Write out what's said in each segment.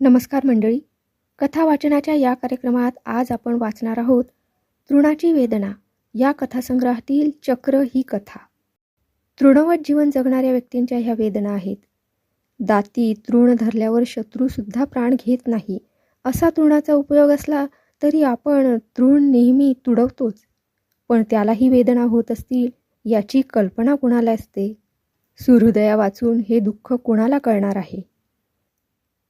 नमस्कार मंडळी. कथा वाचनाच्या या कार्यक्रमात आज आपण वाचणार आहोत तृणाची वेदना या कथासंग्रहातील चक्र ही कथा. तृणवत जीवन जगणाऱ्या व्यक्तींच्या ह्या वेदना आहेत. दाती तृण धरल्यावर शत्रूसुद्धा प्राण घेत नाही असा तृणाचा उपयोग असला तरी आपण तृण नेहमी तुडवतोच. पण त्यालाही वेदना होत असतील याची कल्पना कुणाला असते? सुहृदया वाचून हे दुःख कुणाला कळणार आहे?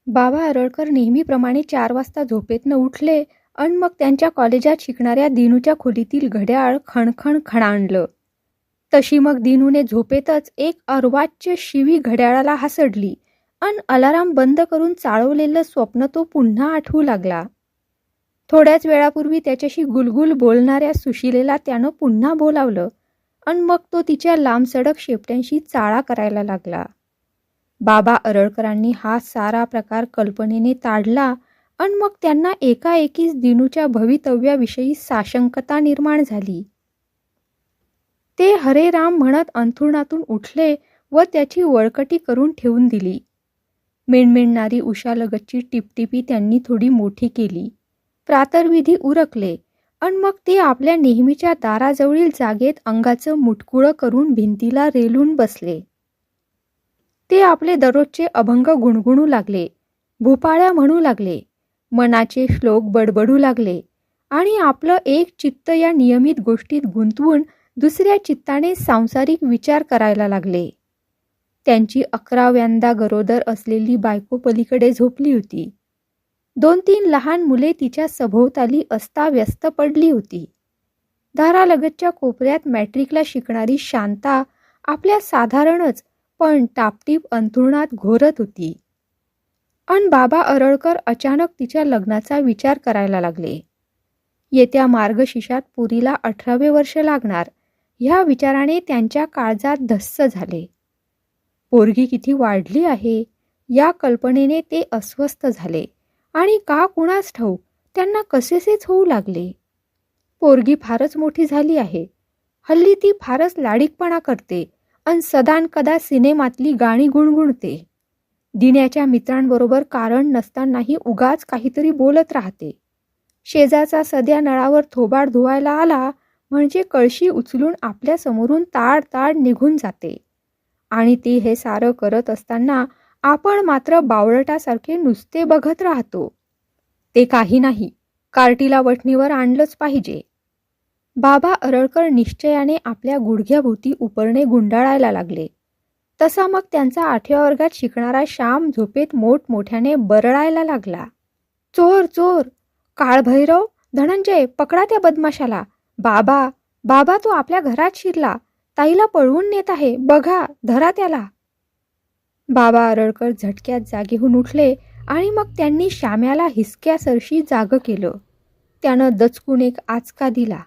बाबा अरळकर नेहमीप्रमाणे 4 वाजता झोपेतनं उठले आणि मग त्यांच्या कॉलेजात शिकणाऱ्या दिनूच्या खोलीतील घड्याळ खणखण खणाणलं. तशी मग दिनूने झोपेतच एक अर्वाच्य शिवी घड्याळाला हासडली आणि अलाराम बंद करून चाळवलेलं स्वप्न तो पुन्हा आठवू लागला. थोड्याच वेळापूर्वी त्याच्याशी गुलगुल बोलणाऱ्या सुशिलेला त्यानं पुन्हा बोलावलं आणि मग तो तिच्या लांबसडक शेपट्यांशी चाळा करायला लागला. बाबा अरळकरांनी हा सारा प्रकार कल्पनेने ताडला आणि मग त्यांना एकाएकीच दिनूच्या भवितव्याविषयी साशंकता निर्माण झाली. ते हरे राम म्हणत अंथरुणातून उठले व त्याची वळकटी करून ठेवून दिली. मेणमेणणारी उशालगतची टिपटिपी त्यांनी थोडी मोठी केली. प्रातर्विधी उरकले आणि मग ते आपल्या नेहमीच्या दाराजवळील जागेत अंगाचं मुटकुळं करून भिंतीला रेलून बसले. ते आपले दररोजचे अभंग गुणगुणू लागले, भूपाळ्या म्हणू लागले, मनाचे श्लोक बडबडू लागले आणि आपलं एक चित्त या नियमित गोष्टीत गुंतवून दुसऱ्या चित्ताने सांसारिक विचार करायला लागले. त्यांची 11व्यांदा गरोदर असलेली बायको पलीकडे झोपली होती. 2-3 लहान मुले तिच्या सभोवताली अस्ताव्यस्त पडली होती. दारालगतच्या कोपऱ्यात मॅट्रिकला शिकणारी शांता आपल्या साधारणच पण टापटीप अंथरुणात घोरत होती. अन बाबा अरळकर अचानक तिच्या लग्नाचा विचार करायला लागले. येत्या मार्गशीर्षात पुरीला 18वे वर्ष लागणार ह्या विचाराने त्यांच्या काळजात धस्स झाले. पोरगी किती वाढली आहे या कल्पनेने ते अस्वस्थ झाले आणि का कुणास ठाऊक त्यांना कसेसेच होऊ लागले. पोरगी फारच मोठी झाली आहे. हल्ली ती फारच लाडीकपणा करते अन सदान कदा सिनेमातली गाणी गुणगुणते. दिन्याच्या मित्रांबरोबर कारण नसतानाही उगाच काहीतरी बोलत राहते. शेजारचा सध्या नळावर थोबाड धुवायला आला म्हणजे कळशी उचलून आपल्या समोरून ताड ताड निघून जाते. आणि ती हे सारं करत असताना आपण मात्र बावळटासारखे नुसते बघत राहतो. ते काही नाही, कार्टीला वठणीवर आणलंच पाहिजे. बाबा अरळकर निश्चयाने आपल्या गुडघ्याभोवती उपरणे गुंडाळायला लागले. तसा मग त्यांचा 8व्या वर्गात शिकणारा श्याम झोपेत मोठमोठ्याने बरळायला लागला. चोर चोर, काळभैरव, धनंजय, पकडा त्या बदमाशाला. बाबा बाबा तो आपल्या घरात शिरला, ताईला पळवून नेत आहे, बघा, धरा त्याला. बाबा अरळकर झटक्यात जागेहून उठले आणि मग त्यांनी श्याम्याला हिसक्यासरशी जागं केलं. त्यानं दचकून एक आचका दिला.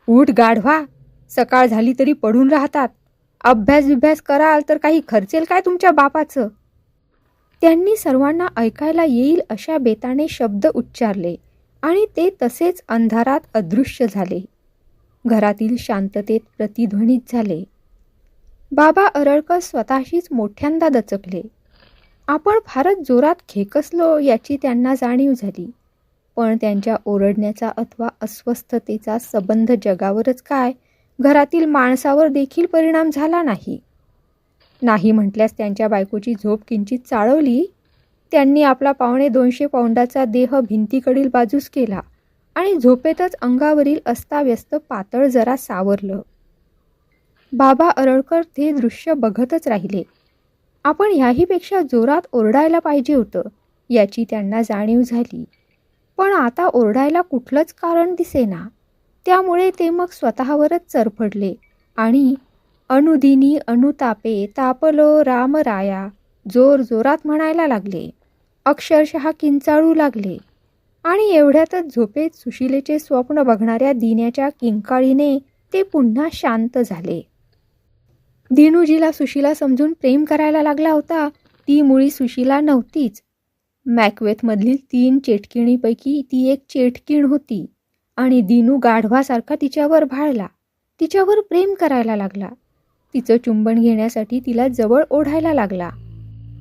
उठ गाढवा, सकाळ झाली तरी पडून राहतात. अभ्यास कराल तर काही खर्चेल काय तुमच्या बापाचं? त्यांनी सर्वांना ऐकायला येईल अशा बेताने शब्द उच्चारले आणि ते तसेच अंधारात अदृश्य झाले. घरातील शांततेत प्रतिध्वनित झाले. बाबा अरळकर स्वतःशीच मोठ्यांदा दचकले. आपण फारच जोरात खेकसलो याची त्यांना जाणीव झाली. पण त्यांच्या ओरडण्याचा अथवा अस्वस्थतेचा संबंध जगावरच काय, घरातील माणसावर देखील परिणाम झाला नाही. नाही म्हटल्यास त्यांच्या बायकोची झोप किंचित चाळवली. त्यांनी आपला 250 पाऊंडाचा देह भिंतीकडील बाजूस केला आणि झोपेतच अंगावरील अस्ताव्यस्त पातळ जरा सावरलं. बाबा अरळकर ते दृश्य बघतच राहिले. आपण ह्याहीपेक्षा जोरात ओरडायला पाहिजे होतं याची त्यांना जाणीव झाली. पण आता ओरडायला कुठलंच कारण दिसेना. त्यामुळे ते मग स्वतःवरच चरफडले आणि अनुदिनी अनुतापे तापलो रामराया जोर जोरात म्हणायला लागले. अक्षरशः किंचाळू लागले आणि एवढ्यातच झोपेत सुशिलेचे स्वप्न बघणाऱ्या दिन्याच्या किंकाळीने ते पुन्हा शांत झाले. दिनूजीला सुशिला समजून प्रेम करायला लागला होता ती मुळी सुशिला नव्हतीच. मॅकवेथमधील 3 चेटकिणीपैकी ती एक चेटकीण होती आणि दिनू गाढवासारखा तिच्यावर भाळला. तिच्यावर प्रेम करायला लागला. तिचं चुंबन घेण्यासाठी तिला जवळ ओढायला लागला.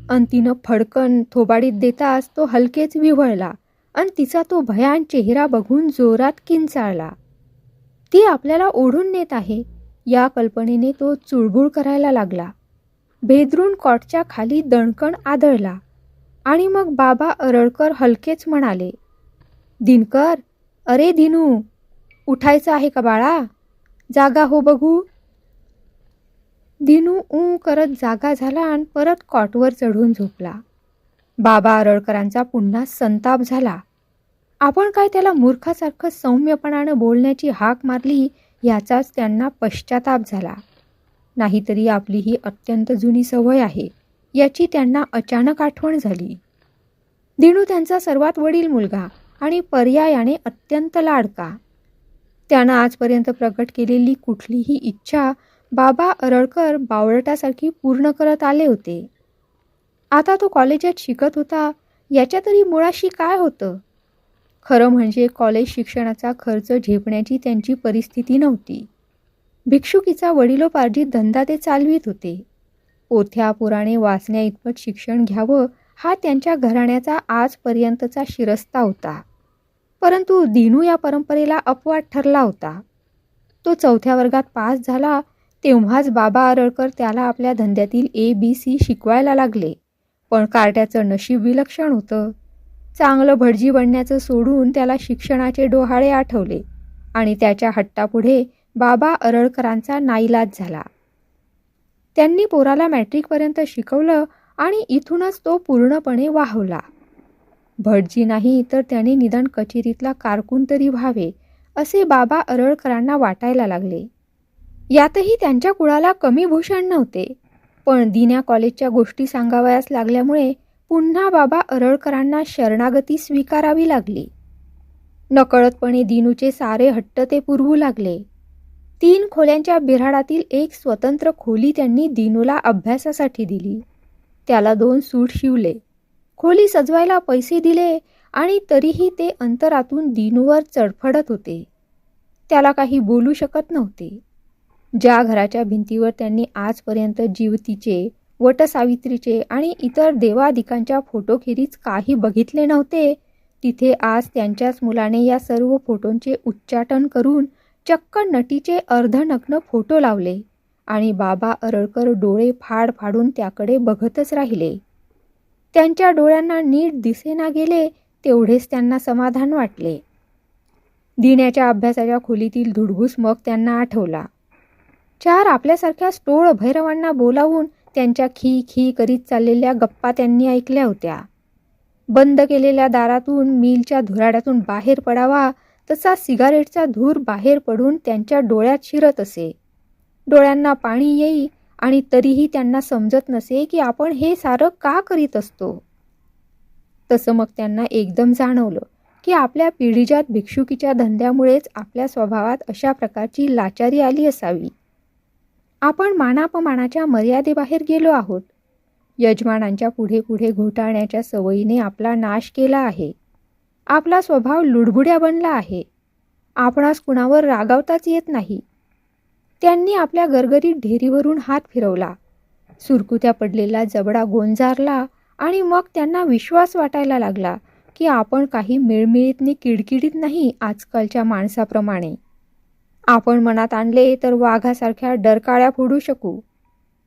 अन तिनं फडकन थोबाडीत देताच तो हलकेच विव्हळला अन तिचा तो भयान चेहरा बघून जोरात किंचाळला. ती आपल्याला ओढून नेत आहे या कल्पनेने तो चुळबुळ करायला लागला. भेदरून कॉटच्या खाली दणकण आदळला आणि मग बाबा अरळकर हलकेच म्हणाले, दिनकर, अरे दिनू, उठायचं आहे का बाळा? जागा हो बघू. दिनू करत जागा झाला आणि परत कॉटवर चढून झोपला. बाबा अरळकरांचा पुन्हा संताप झाला. आपण काय त्याला मूर्खासारखं सौम्यपणानं बोलण्याची हाक मारली याचाच त्यांना पश्चाताप झाला. नाहीतरी आपली ही अत्यंत जुनी सवय आहे याची त्यांना अचानक आठवण झाली. दिनू त्यांचा सर्वात वडील मुलगा आणि पर्यायाने अत्यंत लाडका. त्यानं आजपर्यंत प्रकट केलेली कुठलीही इच्छा बाबा अरळकर बावळटासारखी पूर्ण करत आले होते. आता तो कॉलेजात शिकत होता याच्या तरी मुळाशी काय होतं? खरं म्हणजे कॉलेज शिक्षणाचा खर्च झेपण्याची त्यांची परिस्थिती नव्हती. भिक्षुकीचा वडिलोपार्जित धंदा ते चालवित होते. पोथ्या पुराणे वाचण्या इतपत शिक्षण घ्यावं हा त्यांच्या घराण्याचा आजपर्यंतचा शिरस्ता होता. परंतु दिनू या परंपरेला अपवाद ठरला होता. तो 4थ्या वर्गात पास झाला तेव्हाच बाबा अरळकर त्याला आपल्या धंद्यातील ABC शिकवायला लागले. पण कार्ट्याचं नशीब विलक्षण होतं. चांगलं भटजी बनण्याचं सोडून त्याला शिक्षणाचे डोहाळे आठवले आणि त्याच्या हट्टापुढे बाबा अरळकरांचा नाईलाज झाला. त्यांनी पोराला मॅट्रिकपर्यंत शिकवलं आणि इथूनच तो पूर्णपणे वाहवला. भटजी नाही तर त्याने निदान कचेरीतला कारकून तरी व्हावे असे बाबा अरळकरांना वाटायला लागले. यातही त्यांच्या कुळाला कमी भूषण नव्हते. पण दिन्या कॉलेजच्या गोष्टी सांगावयास लागल्यामुळे पुन्हा बाबा अरळकरांना शरणागती स्वीकारावी लागली. नकळतपणे दिनूचे सारे हट्ट ते पुरवू लागले. 3 खोल्यांच्या बिऱ्हाडातील एक स्वतंत्र खोली त्यांनी दिनूला अभ्यासासाठी दिली. त्याला 2 सूट शिवले, खोली सजवायला पैसे दिले आणि तरीही ते अंतरातून दिनूवर चढफडत होते. त्याला काही बोलू शकत नव्हते. ज्या घराच्या भिंतीवर त्यांनी आजपर्यंत जीवतीचे, वटसावित्रीचे आणि इतर देवादिकांच्या फोटोखेरीज काही बघितले नव्हते, तिथे आज त्यांच्याच मुलाने या सर्व फोटोंचे उच्चाटन करून चक्क नटीचे अर्धनग्न फोटो लावले आणि बाबा अरळकर डोळे फाड फाडून त्याकडे बघतच राहिले. त्यांच्या डोळ्यांना नीट दिसेना गेले तेवढेच त्यांना समाधान वाटले. दिन्याच्या अभ्यासाच्या खोलीतील धुडगूस मग त्यांना आठवला. 4 आपल्यासारख्या स्टोळ भैरवांना बोलावून त्यांच्या खी खी करीत चाललेल्या गप्पा त्यांनी ऐकल्या होत्या. बंद केलेल्या दारातून मिलच्या धुराड्यातून बाहेर पडावा तसा सिगारेटचा धूर बाहेर पडून त्यांच्या डोळ्यात शिरत असे. डोळ्यांना पाणी येई आणि तरीही त्यांना समजत नसे की आपण हे सारं का करीत असतो. तसं मग त्यांना एकदम जाणवलं की आपल्या पिढीजात भिक्षुकीच्या धंद्यामुळेच आपल्या स्वभावात अशा प्रकारची लाचारी आली असावी. आपण मानापमानाच्या मर्यादेबाहेर गेलो आहोत. यजमानांच्या पुढे पुढे घोटाळण्याच्या सवयीने आपला नाश केला आहे. आपला स्वभाव लुडबुड्या बनला आहे. आपणास कुणावर रागावताच येत नाही. त्यांनी आपल्या गरगरीत ढेरीवरून हात फिरवला. सुरकुत्या पडलेला जबडा गोंजारला आणि मग त्यांना विश्वास वाटायला लागला की आपण काही मिळमिळीतनी किडकिडीत नाही आजकालच्या माणसाप्रमाणे. आपण मनात आणले तर वाघासारख्या डरकाळ्या फोडू शकू.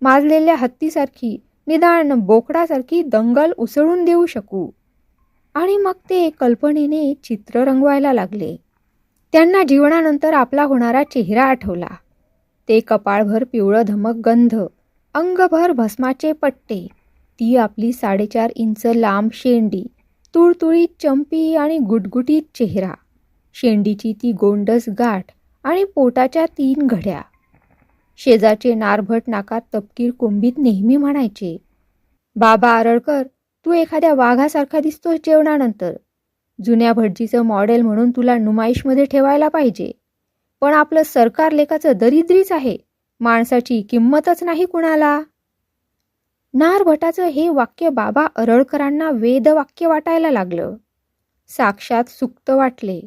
माजलेल्या हत्तीसारखी, निदान बोकडासारखी दंगल उसळून देऊ शकू. आणि मग ते कल्पनेने चित्र रंगवायला लागले. त्यांना जीवनानंतर आपला होणारा चेहरा आठवला. ते कपाळभर पिवळं धमक गंध, अंगभर भस्माचे पट्टे, ती आपली 4.5 इंच लांब शेंडी, तुळतुळीत चंपी आणि गुटगुटीत चेहरा, शेंडीची ती गोंडस गाठ आणि पोटाच्या 3 घड्या. शेजारचे नारभट नाकात तपकीर कोंबीत नेहमी म्हणायचे, बाबा अरळकर, तू एखाद्या वाघासारखा दिसतोस जेवणानंतर. जुन्या भटजीचं मॉडेल म्हणून तुला नुमाईशमध्ये ठेवायला पाहिजे. पण आपलं सरकार लेखाचं दरिद्रीच आहे. माणसाची किंमतच नाही कुणाला. नारभटाचं हे वाक्य बाबा अरळकरांना वेदवाक्य वाटायला लागलं. साक्षात सुक्त वाटले.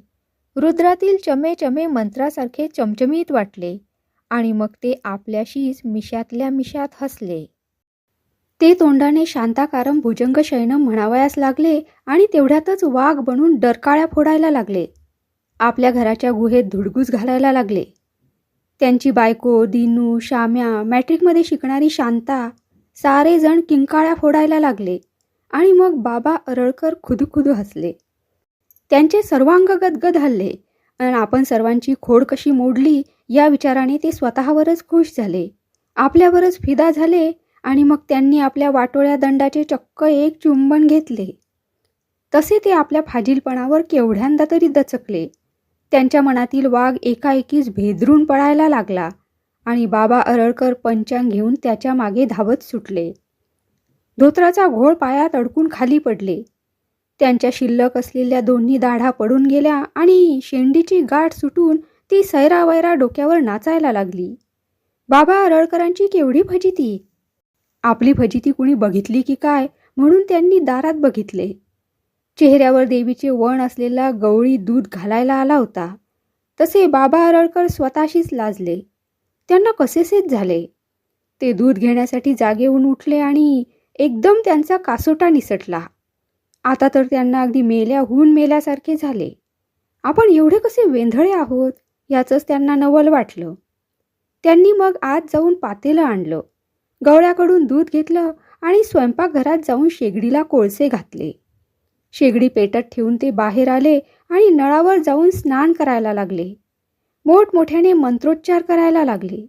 रुद्रातील चमे चमे मंत्रासारखे चमचमीत वाटले आणि मग ते आपल्याशीच मिशातल्या मिशात हसले. ते तोंडाने शांताकारम भुजंगशयनम म्हणावयास लागले आणि तेवढ्यातच वाघ बनून डरकाळ्या फोडायला लागले. आपल्या घराच्या गुहेत धुडगूस घालायला लागले. त्यांची बायको, दिनू, श्याम्या, मॅट्रिकमध्ये शिकणारी शांता सारेजण किंकाळ्या फोडायला लागले आणि मग बाबा अरळकर खुदुखुदू हसले. त्यांचे सर्वांग गदगद हलले आणि आपण सर्वांची खोड कशी मोडली या विचाराने ते स्वतःवरच खुश झाले, आपल्यावरच फिदा झाले आणि मग त्यांनी आपल्या वाटोळ्या दंडाचे चक्क एक चुंबन घेतले. तसे ते आपल्या फाजीलपणावर केवढ्यांदा तरी दचकले. त्यांच्या मनातील वाघ एकाएकीच भेदरून पळायला लागला आणि बाबा अरळकर पंचांग घेऊन त्याच्या मागे धावत सुटले. धोत्राचा घोळ पायात अडकून खाली पडले. त्यांच्या शिल्लक असलेल्या दोन्ही दाढा पडून गेल्या आणि शेंडीची गाठ सुटून ती सैरावैरा डोक्यावर नाचायला लागली. बाबा अरळकरांची केवढी फजिती! आपली फजिती कुणी बघितली की काय म्हणून त्यांनी दारात बघितले. चेहऱ्यावर देवीचे वण असलेला गवळी दूध घालायला आला होता. तसे बाबा अरळकर स्वतःशीच लाजले. त्यांना कसेसेच झाले. ते दूध घेण्यासाठी जागेहून उठले आणि एकदम त्यांचा कासोटा निसटला. आता तर त्यांना अगदी मेल्यासारखे झाले. आपण एवढे कसे वेंधळे आहोत याचंच त्यांना नवल वाटलं. त्यांनी मग आत जाऊन पातेलं आणलं, गवळ्याकडून दूध घेतलं आणि स्वयंपाकघरात जाऊन शेगडीला कोळसे घातले. शेगडी पेटत ठेवून ते बाहेर आले आणि नळावर जाऊन स्नान करायला लागले. मोठमोठ्याने मंत्रोच्चार करायला लागले.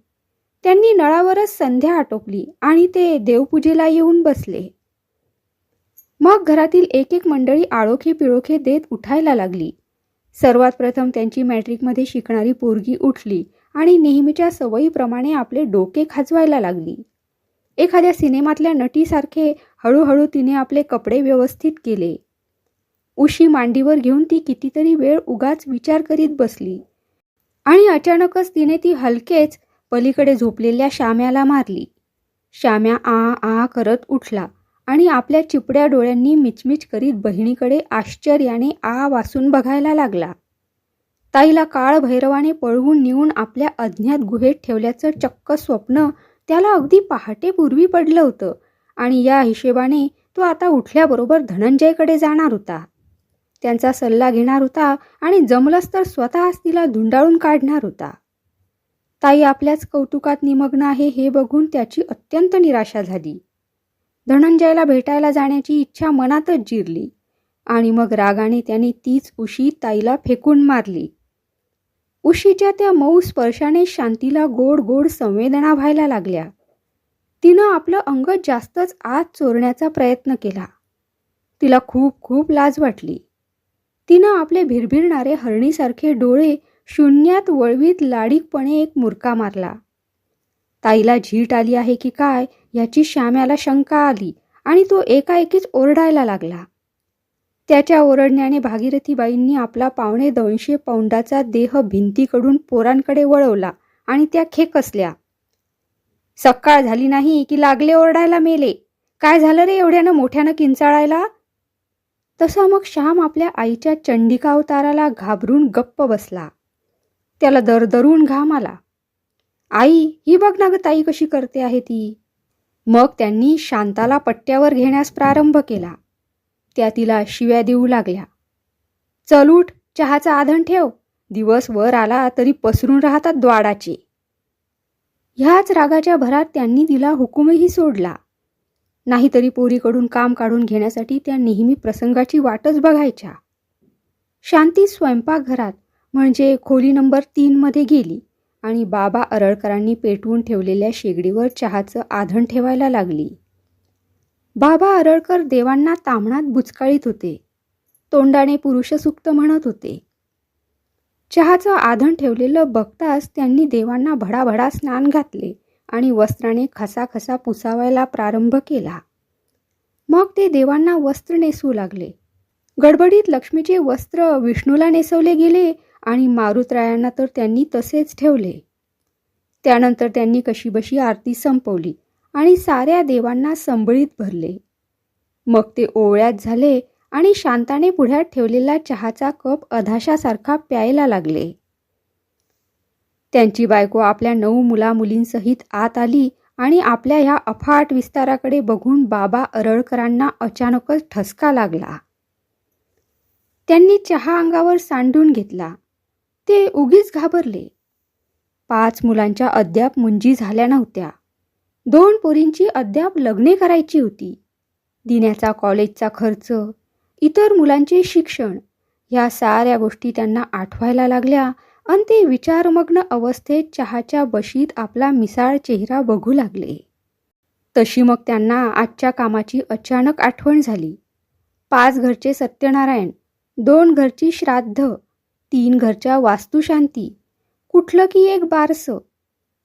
त्यांनी नळावरच संध्या आटोपली आणि ते देवपूजेला येऊन बसले. मग घरातील एक एक मंडळी आळोखे पिळोखे देत उठायला लागली. सर्वात प्रथम त्यांची मॅट्रिकमध्ये शिकणारी पोरगी उठली आणि नेहमीच्या सवयीप्रमाणे आपले डोके खाजवायला लागली. एखाद्या सिनेमातल्या नटीसारखे हळूहळू तिने आपले कपडे व्यवस्थित केले. उशी मांडीवर घेऊन ती कितीतरी वेळ उगाच विचार करीत बसली आणि अचानकच तिने ती हलकेच पलीकडे झोपलेल्या श्याम्याला मारली. श्याम्या आ आ करत उठला आणि आपल्या चिपड्या डोळ्यांनी मिचमिच करीत बहिणीकडे आश्चर्याने आ वासून बघायला लागला. ताईला काळभैरवाने पळवून नेऊन आपल्या अज्ञात गुहेत ठेवल्याचं चक्क स्वप्न त्याला अगदी पहाटेपूर्वी पडलं होतं आणि या हिशेबाने तो आता उठल्याबरोबर धनंजयकडे जाणार होता. त्यांचा सल्ला घेणार होता आणि जमलंच तर स्वतःच तिला धुंडाळून काढणार होता. ताई आपल्याच कौतुकात निमग्न आहे हे बघून त्याची अत्यंत निराशा झाली. धनंजयला भेटायला जाण्याची इच्छा मनातच जिरली आणि मग रागाने त्याने तीच उशी ताईला फेकून मारली. उशीच्या त्या मऊ स्पर्शाने शांतीला गोड गोड संवेदना व्हायला लागल्या. तिनं आपलं अंग जास्तच आत चोरण्याचा प्रयत्न केला. तिला खूप खूप लाज वाटली. तिनं आपले भिरभिरणारे हरणीसारखे डोळे शून्यात वळवीत लाडीकपणे एक मुरका मारला. ताईला झीट आली आहे की काय याची श्याम्याला शंका आली आणि तो एकाएकीच ओरडायला लागला. त्याच्या ओरडण्याने भागीरथीबाईंनी आपला 250 पौंडाचा देह भिंतीकडून पोरांकडे वळवला आणि त्या खेकसल्या. सकाळ झाली नाही की लागले ओरडायला मेले. काय झालं रे एवढ्यानं मोठ्यानं किंचाळायला? तसा मग श्याम आपल्या आईच्या चंडिकावताराला घाबरून गप्प बसला. त्याला दरदरून घाम आला. आई ही बघ ना ग ताई कशी करते आहे ती. मग त्यांनी शांताला पट्ट्यावर घेण्यास प्रारंभ केला. त्या तिला शिव्या देऊ लागल्या. चल उठ, चहाचा आधण ठेव. दिवस वर आला तरी पसरून राहतात द्वाडाचे. ह्याच रागाच्या भरात त्यांनी तिला हुकूमही सोडला. नाहीतरी पोरीकडून काम काढून घेण्यासाठी त्या नेहमी प्रसंगाची वाटच बघायच्या. शांती स्वयंपाकघरात म्हणजे खोली नंबर 3 मध्ये गेली आणि बाबा अरळकरांनी पेटवून ठेवलेल्या शेगडीवर चहाचं आधण ठेवायला लागली. बाबा अरळकर देवांना ताम्हणात बुचकाळीत होते. तोंडाने पुरुषसूक्त म्हणत होते. चहाचं आधण ठेवलेलं बघताच त्यांनी देवांना भडाभडा स्नान घातले आणि वस्त्राने खसाखसा पुसावायला प्रारंभ केला. मग ते देवांना वस्त्र नेसवू लागले. गडबडीत लक्ष्मीचे वस्त्र विष्णूला नेसवले गेले आणि मारुतरायांना तर त्यांनी तसेच ठेवले. त्यानंतर त्यांनी कशीबशी आरती संपवली आणि साऱ्या देवांना संबळीत भरले. मग ते ओवळ्यात झाले आणि शांताने पुढ्यात ठेवलेला चहाचा कप अधाशासारखा प्यायला लागले. त्यांची बायको आपल्या 9 मुलामुलींसहित आत आली आणि आपल्या ह्या अफाट विस्ताराकडे बघून बाबा अरळकरांना अचानकच ठसका लागला. त्यांनी चहा अंगावर सांडून घेतला. ते उगीच घाबरले. 5 मुलांच्या अद्याप मुंजी झाल्या नव्हत्या. 2 पोरींची अद्याप लग्ने करायची होती. दिन्याचा कॉलेजचा खर्च, इतर मुलांचे शिक्षण, ह्या साऱ्या गोष्टी त्यांना आठवायला लागल्या आणि ते विचारमग्न अवस्थेत चहाच्या बशीत आपला मिसाळ चेहरा बघू लागले. तशी मग त्यांना आजच्या कामाची अचानक आठवण झाली. 5 घरचे सत्यनारायण, 2 घरची श्राद्ध, 3 घरच्या वास्तुशांती, कुठलं की एक बारसं,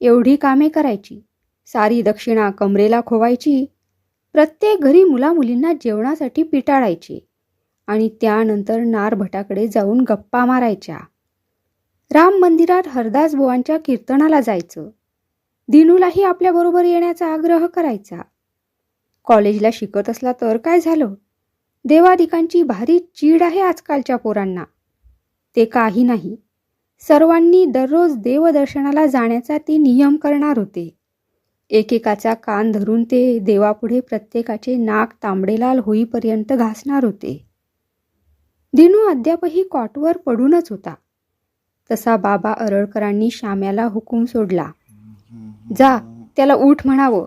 एवढी कामे करायची. सारी दक्षिणा कमरेला खोवायची. प्रत्येक घरी मुलामुलींना जेवणासाठी पिटाळायचे आणि त्यानंतर नारभटाकडे जाऊन गप्पा मारायच्या. राम मंदिरात हरदास बुवांच्या कीर्तनाला जायचं. दिनूलाही आपल्याबरोबर येण्याचा आग्रह करायचा. कॉलेजला शिकत असला तर काय झालं? देवादिकांची भारी चीड आहे आजकालच्या पोरांना. ते काही नाही. सर्वांनी दररोज देवदर्शनाला जाण्याचा ते नियम करणार होते. एकेकाचा कान धरून ते देवापुढे प्रत्येकाचे नाक तांबडेलाल होईपर्यंत घासणार होते. दिनू अद्यापही कॉटवर पडूनच होता. तसा बाबा अरळकरांनी श्याम्याला हुकूम सोडला, जा त्याला उठ म्हणावं.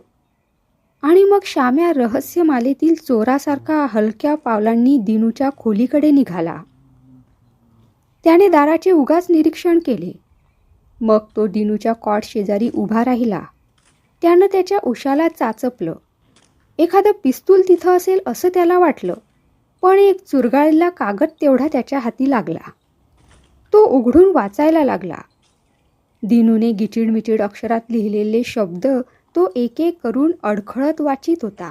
आणि मग श्याम्या रहस्यमालेतील चोरासारखा हलक्या पावलांनी दिनूच्या खोलीकडे निघाला. त्याने दाराचे उगाच निरीक्षण केले. मग तो दिनूच्या कॉट शेजारी उभा राहिला. त्यानं त्याच्या उशाला चाचपलं. एखादं पिस्तूल तिथं असेल असं त्याला वाटलं, पण एक चुरगाळलेला कागद तेवढा त्याच्या हाती लागला. तो उघडून वाचायला लागला. दिनूने गिचिडमिचिड अक्षरात लिहिलेले शब्द तो एक एक करून अडखळत वाचित होता.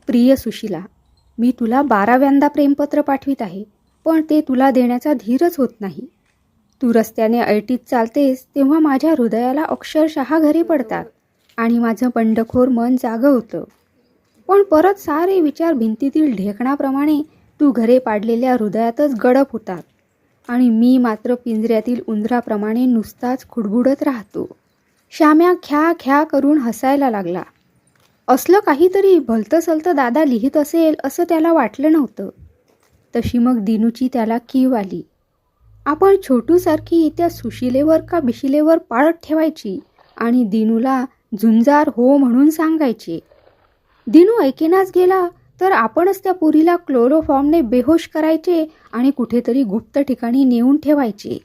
प्रिय सुशीला, मी तुला 12व्यांदा प्रेमपत्र पाठवित आहे, पण ते तुला देण्याचा धीरच होत नाही. तू रस्त्याने ऐटीत चालतेस तेव्हा माझ्या हृदयाला अक्षरशः घरे पडतात आणि माझं बंडखोर मन जागं होतं. पण परत सारे विचार भिंतीतील ढेकणाप्रमाणे तू घरे पाडलेल्या हृदयातच गडप होतात आणि मी मात्र पिंजऱ्यातील उंदराप्रमाणे नुसताच खुडबुडत राहतो. श्याम्या ख्या ख्या करून हसायला लागला. असलं काहीतरी भलतं सलतं दादा लिहित असेल असं त्याला वाटलं नव्हतं. तशी मग दिनूची त्याला कीव आली. आपण छोटूसारखी त्या सुशिलेवर का बिशिलेवर पाळत ठेवायची आणि दिनूला झुंजार हो म्हणून सांगायचे. दिनू ऐकेनाच गेला तर आपणच त्या पोरीला क्लोरोफॉर्मने बेहोश करायचे आणि कुठेतरी गुप्त ठिकाणी नेऊन ठेवायचे.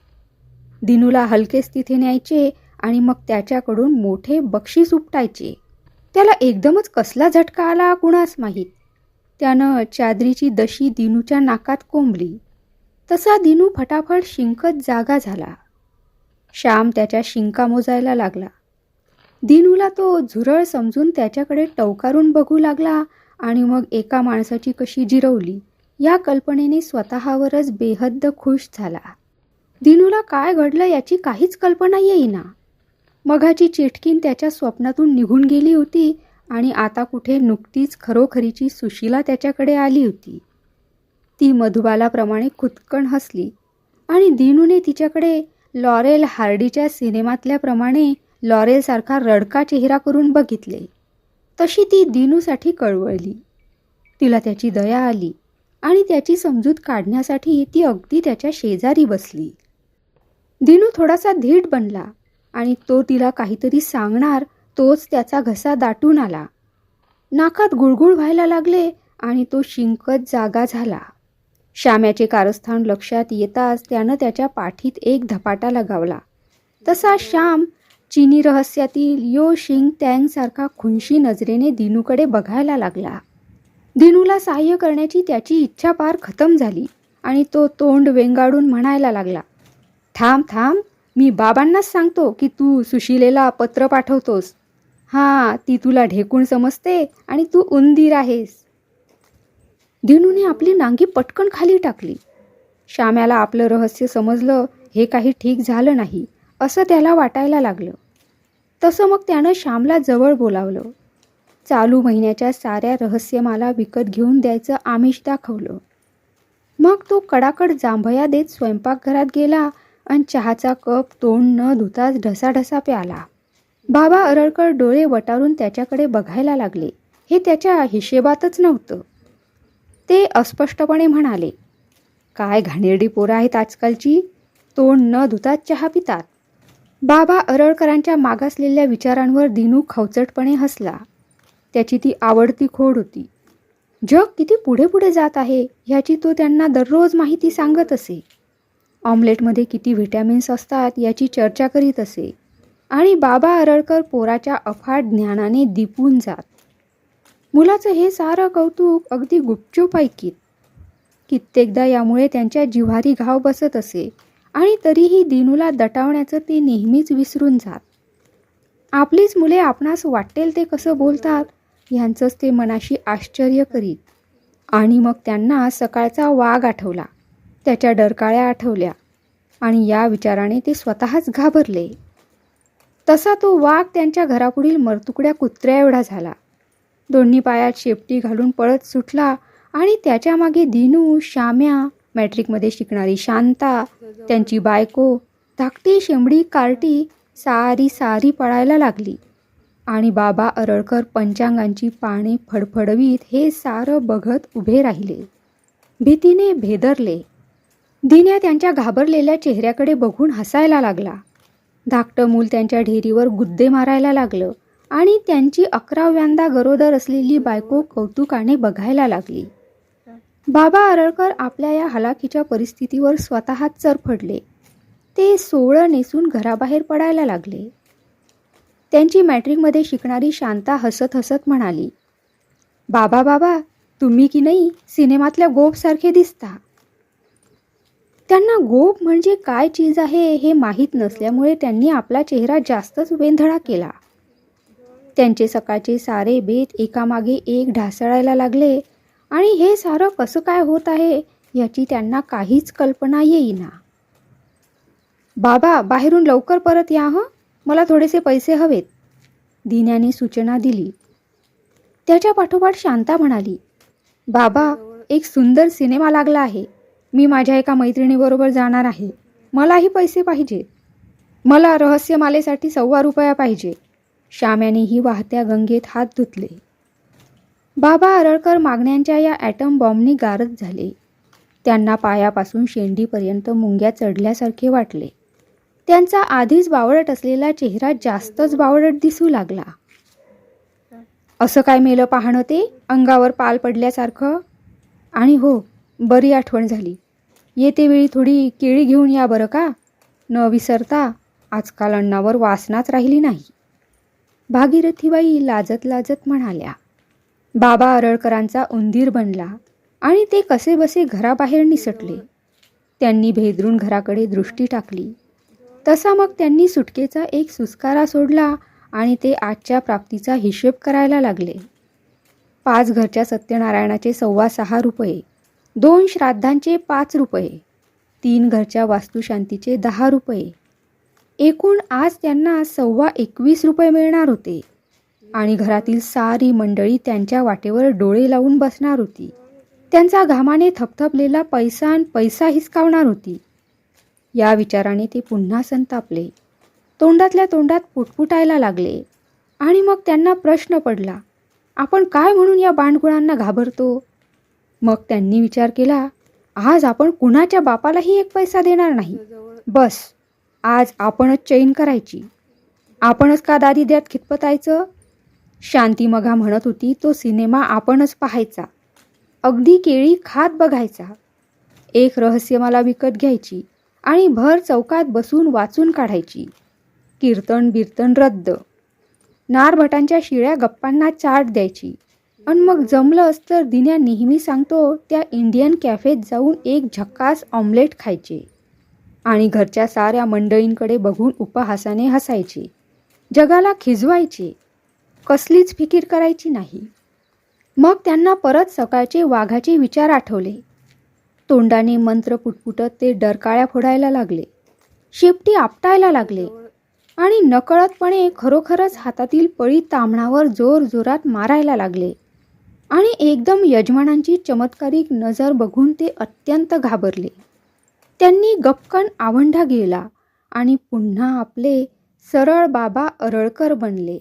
दिनूला हलकेच तिथे न्यायचे आणि मग त्याच्याकडून मोठे बक्षीस उपटायचे. त्याला एकदमच कसला झटका आला कुणास माहीत. त्यानं चादरीची दशी दिनूच्या नाकात कोंबली. तसा दिनू फटाफट शिंकत जागा झाला. श्याम त्याच्या शिंका मोजायला लागला. दिनूला तो झुरळ समजून त्याच्याकडे टवकारून बघू लागला आणि मग एका माणसाची कशी जिरवली या कल्पनेने स्वतःवरच बेहद्द खुश झाला. दिनूला काय घडलं याची काहीच कल्पना येईना. मघाची चिटकीन त्याच्या स्वप्नातून निघून गेली होती आणि आता कुठे नुकतीच खरोखरीची सुशीला त्याच्याकडे आली होती. ती मधुबालाप्रमाणे खुदकन हसली आणि दिनूने तिच्याकडे लॉरेल हार्डीच्या सिनेमातल्याप्रमाणे लॉरेलसारखा रडका चेहरा करून बघितले. तशी ती दिनूसाठी कळवळली. तिला त्याची दया आली आणि त्याची समजूत काढण्यासाठी ती अगदी त्याच्या शेजारी बसली. दिनू थोडासा धीट बनला आणि तो तिला काहीतरी सांगणार तोच त्याचा घसा दाटून आला. नाकात गुळगुळ व्हायला लागले आणि तो शिंकत जागा झाला. श्याम्याचे कारस्थान लक्षात येताच त्यानं त्याच्या पाठीत एक धपाटा लगावला. तसा श्याम चीनी रहस्यातील यो शिंग तँगसारखा खुनशी नजरेने दिनूकडे बघायला लागला. दिनूला सहाय्य करण्याची त्याची इच्छा पार खतम झाली आणि तो तोंड वेंगाडून म्हणायला लागला, थांब थांब, मी बाबांनाच सांगतो की तू सुशिलेला पत्र पाठवतोस. हां, ती तुला ढेकूण समजते आणि तू उंदीर आहेस. दिनूने आपली नांगी पटकन खाली टाकली. श्याम्याला आपलं रहस्य समजलं हे काही ठीक झालं नाही असं त्याला वाटायला लागलं. तसं मग त्यानं श्यामला जवळ बोलावलं. चालू महिन्याच्या साऱ्या रहस्यमाला विकत घेऊन द्यायचं आमिष दाखवलं. मग तो कडाकड जांभया देत स्वयंपाकघरात गेला आणि चहाचा कप तोंड न धुताच ढसाढसा प्याला. बाबा अरळकर डोळे वटारून त्याच्याकडे बघायला लागले. हे त्याच्या हिशेबातच नव्हतं. ते अस्पष्टपणे म्हणाले, काय घाणेरडी पोरं आहेत आजकालची, तोंड न धुताच चहा पितात. बाबा अरळकरांच्या मागासलेल्या विचारांवर दिनू खवचटपणे हसला. त्याची ती आवडती खोड होती. जग किती पुढे पुढे जात आहे ह्याची तो त्यांना दररोज माहिती सांगत असे. ऑमलेटमध्ये किती व्हिटॅमिन्स असतात याची चर्चा करीत असे. आणि बाबा अरळकर पोराच्या अफाट ज्ञानाने दिपून जात. मुलाचं हे सारं कौतुक अगदी गुपचूप ऐकीत. कित्येकदा यामुळे त्यांच्या जिव्हारी घाव बसत असे आणि तरीही दिनूला दटावण्याचं ते नेहमीच विसरून जात. आपलीच मुले आपणास वाटेल ते कसं बोलतात ह्यांचंच ते मनाशी आश्चर्य करीत. आणि मग त्यांना सकाळचा वाघ आठवला, त्याच्या डरकाळ्या आठवल्या आणि या विचाराने ते स्वतःच घाबरले. तसा तो वाघ त्यांच्या घरापुढील मरतुकड्या कुत्र्या एवढा झाला. दोन्ही पायात शेपटी घालून पळत सुटला आणि त्याच्या मागे दिनू, श्याम्या, मॅट्रिकमध्ये शिकणारी शांता, त्यांची बायको, धाकटी शेंबडी कार्टी सारी पळायला लागली. आणि बाबा अरळकर पंचांगांची पाने फडफडवीत हे सारं बघत उभे राहिले. भीतीने भेदरले. दिन्या त्यांच्या घाबरलेल्या चेहऱ्याकडे बघून हसायला लागला. धाकटं मूल त्यांच्या ढेरीवर गुद्दे मारायला लागलं आणि त्यांची 11व्यांदा गरोदर असलेली बायको कौतुकाने बघायला लागली. बाबा अरळकर आपल्या या हलाखीच्या परिस्थितीवर स्वतःच चरफडले. ते सोवळं नेसून घराबाहेर पडायला लागले. त्यांची मॅट्रिकमध्ये शिकणारी शांता हसत हसत म्हणाली, बाबा तुम्ही की नाही सिनेमातल्या गोपसारखे दिसता. त्यांना गोप म्हणजे काय चीज आहे हे माहीत नसल्यामुळे त्यांनी आपला चेहरा जास्तच वेंधळा केला. त्यांचे सकाळचे सारे बेत एकामागे एक ढासळायला लागले आणि हे सारं कसं काय होत आहे याची त्यांना काहीच कल्पना येईना. बाबा बाहेरून लवकर परत या हं, मला थोडेसे पैसे हवेत, दिन्याने सूचना दिली. त्याच्या पाठोपाठ शांता म्हणाली, बाबा एक सुंदर सिनेमा लागला आहे, मी माझ्या एका मैत्रिणीबरोबर जाणार आहे, मलाही पैसे पाहिजे, मला रहस्यमालेसाठी ₹1.25 पाहिजे. श्याम्यानेही वाहत्या गंगेत हात धुतले. बाबा अरळकर मागण्यांच्या या ॲटम बॉम्बनी गारद झाले. त्यांना पायापासून शेंडीपर्यंत मुंग्या चढल्यासारखे वाटले. त्यांचा आधीच बावळट असलेला चेहरा जास्तच बावळट दिसू लागला. असं काय मेलं पाहणं ते, अंगावर पाल पडल्यासारखं. आणि हो, बरी आठवण झाली, येते वेळी थोडी केळी घेऊन या बरं का, न विसरता, आजकाल अन्नावर वासनाच राहिली नाही. भागीरथीबाई लाजत लाजत म्हणाल्या. बाबा अरळकरांचा उंदीर बनला आणि ते कसेबसे घराबाहेर निसटले. त्यांनी भेदरून घराकडे दृष्टी टाकली. तसा मग त्यांनी सुटकेचा एक सुस्कारा सोडला आणि ते आजच्या प्राप्तीचा हिशेब करायला लागले. 5 घरच्या सत्यनारायणाचे ₹6.25, 2 श्राद्धांचे ₹5, 3 घरच्या वास्तुशांतीचे ₹10. एकूण आज त्यांना ₹21.25 मिळणार होते आणि घरातील सारी मंडळी त्यांच्या वाटेवर डोळे लावून बसणार होती. त्यांचा घामाने थपथपलेला पैसा हिसकावणार होती. या विचाराने ते पुन्हा संतापले. तोंडातल्या तोंडात पुटपुटायला लागले. आणि मग त्यांना प्रश्न पडला, आपण काय म्हणून या बांडगुळांना घाबरतो. मग त्यांनी विचार केला, आज आपण कुणाच्या बापालाही 1 पैसा देणार नाही. बस आज आपणच चैन करायची. आपणच का दादी द्यात खितपतायचं. शांती मघा म्हणत होती, तो सिनेमा आपणच पाहायचा, अगदी केळी खात बघायचा. एक रहस्यमाला विकत घ्यायची आणि भर चौकात बसून वाचून काढायची. कीर्तन बिर्तन रद्द. नारभटांच्या शिळ्या गप्पांना चाट द्यायची. आणि मग जमलं तर दिन्या नेहमी सांगतो त्या इंडियन कॅफेत जाऊन एक झक्कास ऑमलेट खायचे आणि घरच्या साऱ्या मंडळींकडे बघून उपहासाने हसायचे. जगाला खिजवायचे, कसलीच फिकीर करायची नाही. मग त्यांना परत सकाळचे वाघाचे विचार आठवले. तोंडाने मंत्र पुटपुटत ते डरकाळ्या फोडायला लागले, शेपटी आपटायला लागले आणि नकळतपणे खरोखरच हातातील पळी तांबणावर जोरात मारायला लागले. आणि एकदम यजमानांची चमत्कारिक नजर बघून ते अत्यंत घाबरले. त्यांनी गपकन आवंढा गेला आणि पुन्हा आपले सरळ बाबा अरळकर बनले.